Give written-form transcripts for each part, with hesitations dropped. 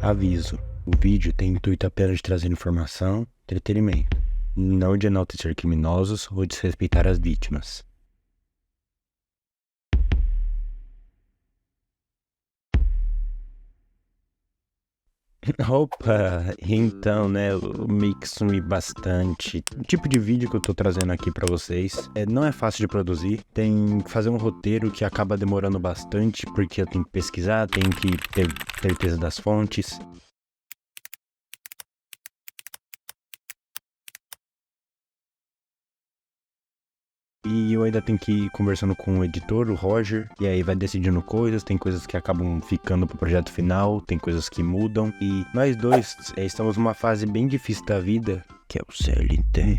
Aviso: o vídeo tem intuito apenas de trazer informação, entretenimento, não de enaltecer criminosos ou desrespeitar as vítimas. Opa, então, né, eu meio que sumi bastante. O tipo de vídeo que eu tô trazendo aqui pra vocês não é fácil de produzir. Tem que fazer um roteiro que acaba demorando bastante, porque eu tenho que pesquisar, tenho que ter certeza das fontes. E eu ainda tenho que ir conversando com o editor, o Roger, e aí vai decidindo coisas, tem coisas que acabam ficando pro projeto final, tem coisas que mudam. E nós dois estamos numa fase bem difícil da vida, que é o CLT.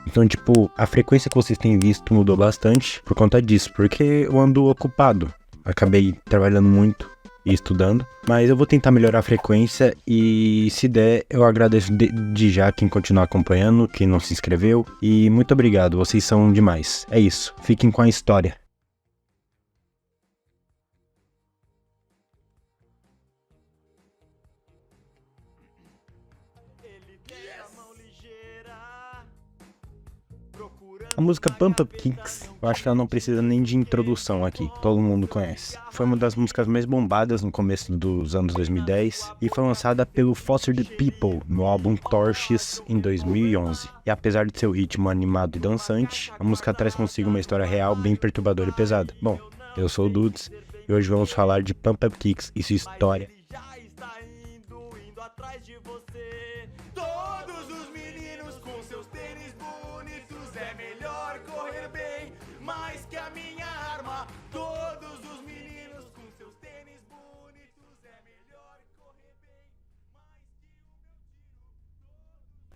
Então, tipo, a frequência que vocês têm visto mudou bastante por conta disso, porque eu ando ocupado. Acabei trabalhando muito e estudando, mas eu vou tentar melhorar a frequência e se der, eu agradeço de já quem continuar acompanhando, quem não se inscreveu, e muito obrigado, vocês são demais. É isso, fiquem com a história. A música Pump Up Kicks, eu acho que ela não precisa nem de introdução aqui, todo mundo conhece. Foi uma das músicas mais bombadas no começo dos anos 2010 e foi lançada pelo Foster the People no álbum Torches em 2011. E apesar de seu ritmo animado e dançante, a música traz consigo uma história real bem perturbadora e pesada. Bom, eu sou o Dudes e hoje vamos falar de Pump Up Kicks e sua história. Todos os meninos com seus tênis bonitos, é melhor correr bem, mais que a minha arma. Todos os meninos com seus tênis bonitos, é melhor correr bem, mais que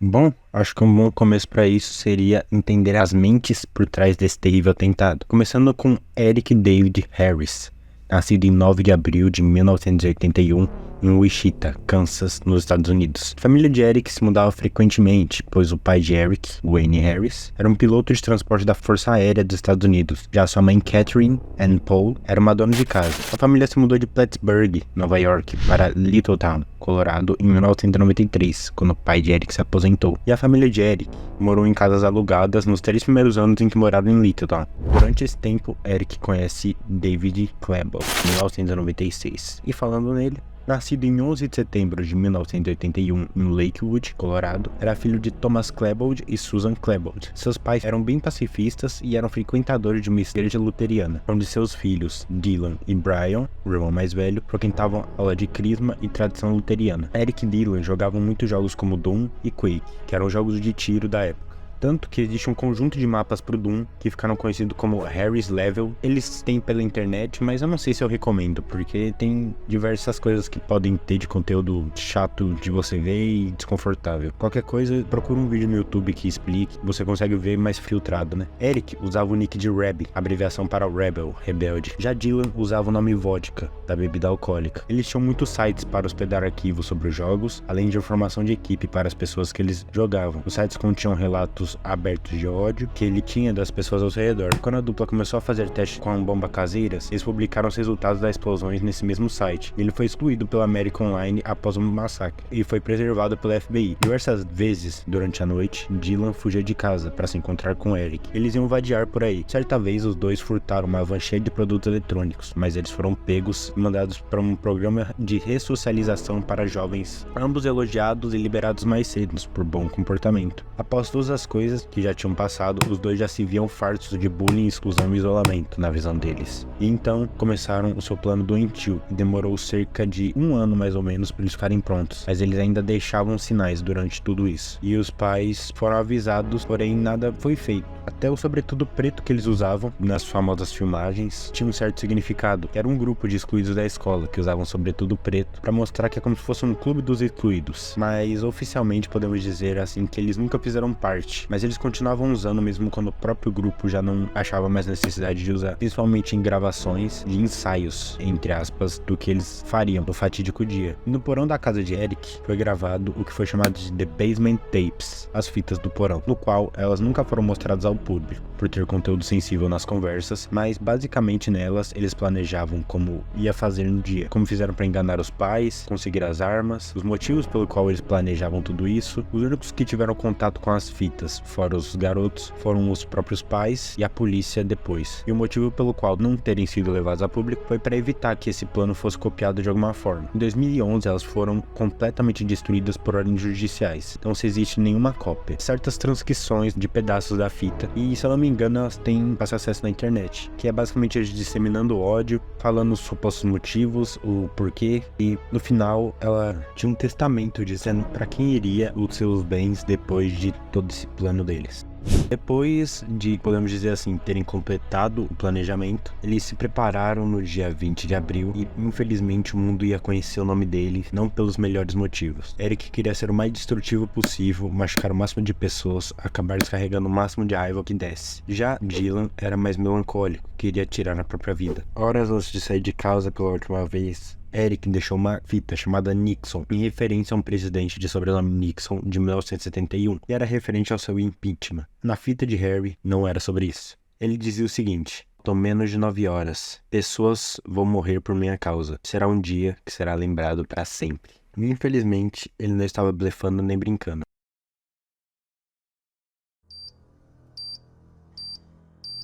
o meu tiro. Bom, acho que um bom começo para isso seria entender as mentes por trás desse terrível atentado. Começando com Eric David Harris, nascido em 9 de abril de 1981, em Wichita, Kansas, nos Estados Unidos. A família de Eric se mudava frequentemente, pois o pai de Eric, Wayne Harris, era um piloto de transporte da Força Aérea dos Estados Unidos. Já sua mãe, Catherine Ann Paul, era uma dona de casa. A família se mudou de Plattsburgh, Nova York, para Littletown, Colorado, em 1993, quando o pai de Eric se aposentou. E a família de Eric morou em casas alugadas nos 3 primeiros anos em que moravam em Littletown. Durante esse tempo, Eric conhece David Klebold, em 1996. E falando nele, nascido em 11 de setembro de 1981 em Lakewood, Colorado, era filho de Thomas Klebold e Susan Klebold. Seus pais eram bem pacifistas e eram frequentadores de uma igreja luterana, onde seus filhos, Dylan e Brian, o irmão mais velho, frequentavam aula de crisma e tradição luterana. Eric e Dylan jogavam muitos jogos como Doom e Quake, que eram jogos de tiro da época. Tanto que existe um conjunto de mapas pro Doom que ficaram conhecidos como Harry's Level. Eles têm pela internet, mas eu não sei se eu recomendo, porque tem diversas coisas que podem ter de conteúdo chato de você ver e desconfortável. Qualquer coisa, procura um vídeo no YouTube que explique, você consegue ver mais filtrado, né? Eric usava o nick de Reb, abreviação para Rebel, rebelde. Já Dylan usava o nome Vodka, da bebida alcoólica. Eles tinham muitos sites para hospedar arquivos sobre os jogos, além de informação de equipe para as pessoas que eles jogavam. Os sites continham relatos abertos de ódio que ele tinha das pessoas ao seu redor. Quando a dupla começou a fazer testes com bombas caseiras, eles publicaram os resultados das explosões nesse mesmo site. Ele foi excluído pela América Online após um massacre e foi preservado pela FBI. Diversas vezes durante a noite, Dylan fugia de casa para se encontrar com Eric. Eles iam vadiar por aí. Certa vez, os dois furtaram uma van cheia de produtos eletrônicos, mas eles foram pegos e mandados para um programa de ressocialização para jovens, ambos elogiados e liberados mais cedo por bom comportamento. Após todas as coisas que já tinham passado, os dois já se viam fartos de bullying, exclusão e isolamento na visão deles. E então começaram o seu plano doentio e demorou cerca de 1 ano mais ou menos para eles ficarem prontos, mas eles ainda deixavam sinais durante tudo isso. E os pais foram avisados, porém nada foi feito. Até o sobretudo preto que eles usavam nas famosas filmagens tinha um certo significado, que era um grupo de excluídos da escola que usavam sobretudo preto para mostrar que é como se fosse um clube dos excluídos. Mas oficialmente podemos dizer assim que eles nunca fizeram parte, mas eles continuavam usando mesmo quando o próprio grupo já não achava mais necessidade de usar, principalmente em gravações de ensaios, entre aspas, do que eles fariam no fatídico dia. No porão da casa de Eric foi gravado o que foi chamado de The Basement Tapes, as fitas do porão, no qual elas nunca foram mostradas ao público, por ter conteúdo sensível nas conversas, mas basicamente nelas eles planejavam como ia fazer no dia, como fizeram para enganar os pais, conseguir as armas, os motivos pelo qual eles planejavam tudo isso. Os únicos que tiveram contato com as fitas, fora os garotos, foram os próprios pais e a polícia depois. E o motivo pelo qual não terem sido levados a público foi para evitar que esse plano fosse copiado de alguma forma. Em 2011 elas foram completamente destruídas por ordens judiciais, então se existe nenhuma cópia. Certas transcrições de pedaços da fita, e se eu não me engano elas têm fácil acesso na internet, que é basicamente eles disseminando ódio, falando os supostos motivos, o porquê, e no final ela tinha um testamento dizendo para quem iria os seus bens depois de todo esse plano deles. Depois de, podemos dizer assim, terem completado o planejamento, eles se prepararam no dia 20 de abril e infelizmente o mundo ia conhecer o nome dele, não pelos melhores motivos. Eric queria ser o mais destrutivo possível, machucar o máximo de pessoas, acabar descarregando o máximo de raiva que desse. Já Dylan era mais melancólico, queria tirar a própria vida. Horas antes de sair de casa pela última vez, Eric deixou uma fita chamada Nixon, em referência a um presidente de sobrenome Nixon de 1971, e era referente ao seu impeachment. Na fita de Harry, não era sobre isso. Ele dizia o seguinte: "Tô menos de 9 horas. Pessoas vão morrer por minha causa. Será um dia que será lembrado para sempre." E, infelizmente, ele não estava blefando nem brincando.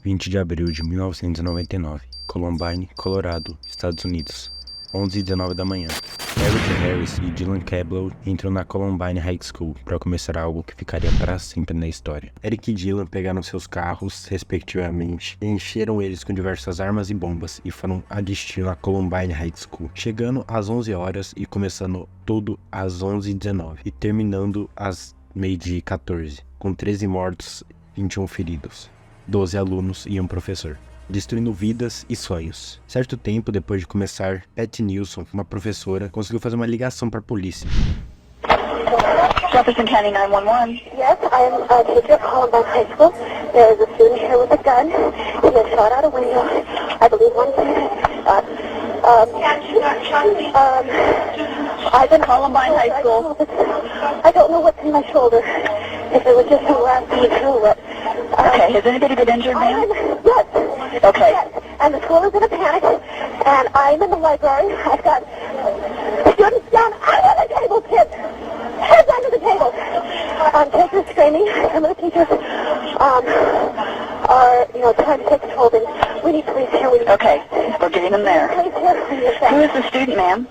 20 de abril de 1999, Columbine, Colorado, Estados Unidos. 11h19 da manhã. Eric Harris e Dylan Cablow entram na Columbine High School para começar algo que ficaria para sempre na história. Eric e Dylan pegaram seus carros, respectivamente, e encheram eles com diversas armas e bombas e foram a destino à Columbine High School, chegando às 11 horas e começando tudo às 11h19 e terminando às 12h14, com 13 mortos e 21 feridos, 12 alunos e um professor, destruindo vidas e sonhos. Certo tempo depois de começar, Patty Nilsson, uma professora, conseguiu fazer uma ligação para a polícia. Jefferson County 911. Yes, I am a teacher at Columbine High School. There is a student here with a gun. He has shot out a window. I believe one student I've been Columbine High School. I don't know what's in my shoulder. If it was just a last beat through it. Okay, has anybody been injured, ma'am? Yes. Okay. Yes. And the school is in a panic. And I'm in the library. I've got students down under the table, kids. Heads under the table. Kids are screaming. Some of the teachers are, trying to take control. We need police here. Okay, we're getting them there. Police here. Who is the student, ma'am?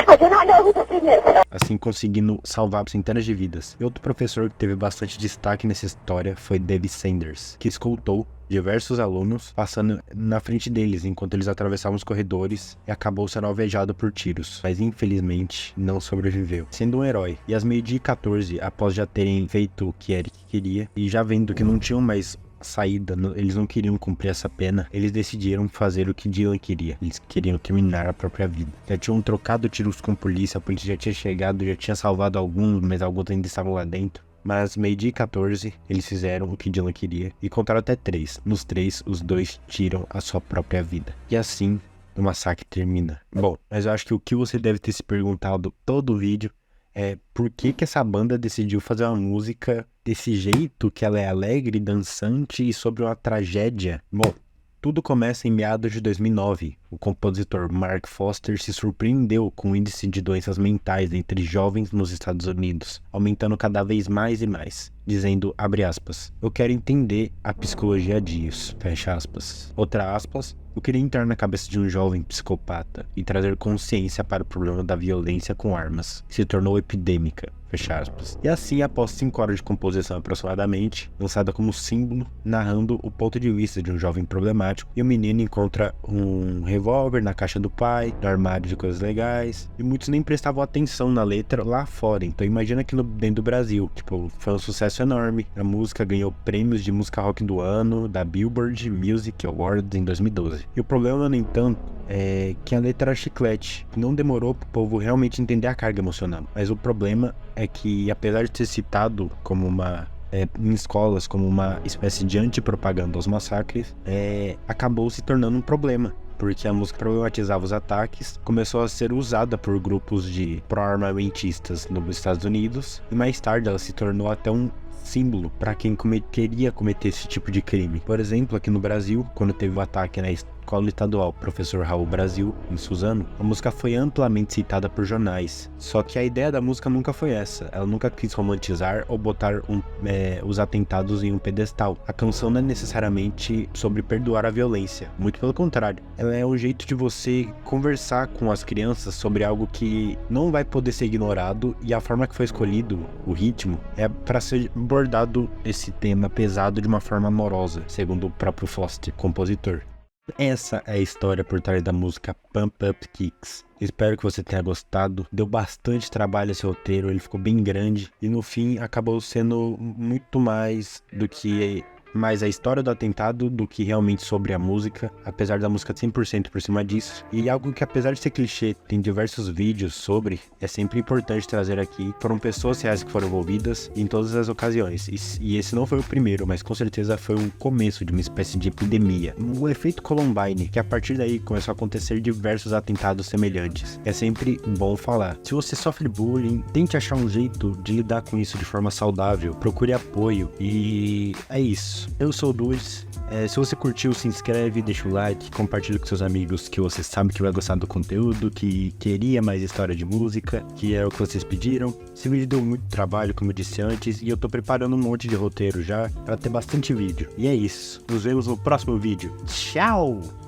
I do not know who the student is. Assim conseguindo salvar centenas de vidas. E outro professor que teve bastante destaque nessa história foi David Sanders, que escoltou diversos alunos passando na frente deles enquanto eles atravessavam os corredores e acabou sendo alvejado por tiros, mas infelizmente não sobreviveu, sendo um herói. E às 12h14, após já terem feito o que Eric queria e já vendo que não tinham mais saída, eles não queriam cumprir essa pena, eles decidiram fazer o que Dylan queria. Eles queriam terminar a própria vida. Já tinham trocado tiros com a polícia já tinha chegado, já tinha salvado alguns, mas alguns ainda estavam lá dentro. Mas 12h14, eles fizeram o que Dylan queria e contaram até 3. Nos 3, os dois tiram a sua própria vida. E assim, o massacre termina. Bom, mas eu acho que o que você deve ter se perguntado todo o vídeo é por que essa banda decidiu fazer uma música desse jeito, que ela é alegre, dançante e sobre uma tragédia. Bom, tudo começa em meados de 2009. O compositor Mark Foster se surpreendeu com o índice de doenças mentais entre jovens nos Estados Unidos, aumentando cada vez mais e mais, dizendo, abre aspas, "Eu quero entender a psicologia disso", fecha aspas. Outra aspas, "Eu queria entrar na cabeça de um jovem psicopata e trazer consciência para o problema da violência com armas, que se tornou epidêmica", fecha aspas. E assim, após 5 horas de composição aproximadamente, lançada como símbolo, narrando o ponto de vista de um jovem problemático, e o menino encontra um revólver na caixa do pai, no armário de coisas legais, e muitos nem prestavam atenção na letra lá fora. Então imagina que dentro do Brasil, foi um sucesso enorme. A música ganhou prêmios de música rock do ano da Billboard Music Awards em 2012. E o problema, no entanto, é que a letra era chiclete. Não demorou pro povo realmente entender a carga emocional. Mas o problema é que, apesar de ser citado como em escolas como uma espécie de antipropaganda aos massacres, acabou se tornando um problema. porque a música problematizava os ataques, começou a ser usada por grupos de pró-armamentistas nos Estados Unidos, e mais tarde ela se tornou até um símbolo para quem queria cometer esse tipo de crime. Por exemplo, aqui no Brasil, quando teve o ataque na escola estadual Professor Raul Brasil, em Suzano, a música foi amplamente citada por jornais. Só que a ideia da música nunca foi essa. Ela nunca quis romantizar ou botar os atentados em um pedestal. A canção não é necessariamente sobre perdoar a violência. Muito pelo contrário. Ela é um jeito de você conversar com as crianças sobre algo que não vai poder ser ignorado, e a forma que foi escolhido, o ritmo, é para ser abordado esse tema pesado de uma forma amorosa, segundo o próprio Foster, compositor. Essa é a história por trás da música Pump Up Kicks. Espero que você tenha gostado. Deu bastante trabalho esse roteiro, ele ficou bem grande e no fim acabou sendo muito mais do que mais a história do atentado do que realmente sobre a música, apesar da música 100% por cima disso. E algo que, apesar de ser clichê, tem diversos vídeos sobre, é sempre importante trazer aqui. Foram pessoas reais que foram envolvidas em todas as ocasiões, e esse não foi o primeiro, mas com certeza foi um começo de uma espécie de epidemia. O efeito Columbine, que a partir daí começou a acontecer diversos atentados semelhantes. É sempre bom falar. Se você sofre bullying, tente achar um jeito de lidar com isso de forma saudável, procure apoio, e é isso. Eu sou o Luiz. Se você curtiu, se inscreve, deixa o like, compartilha com seus amigos que você sabe que vai gostar do conteúdo, que queria mais história de música, que é o que vocês pediram. Esse vídeo deu muito trabalho, como eu disse antes, e eu tô preparando um monte de roteiro já, pra ter bastante vídeo. E é isso. Nos vemos no próximo vídeo. Tchau!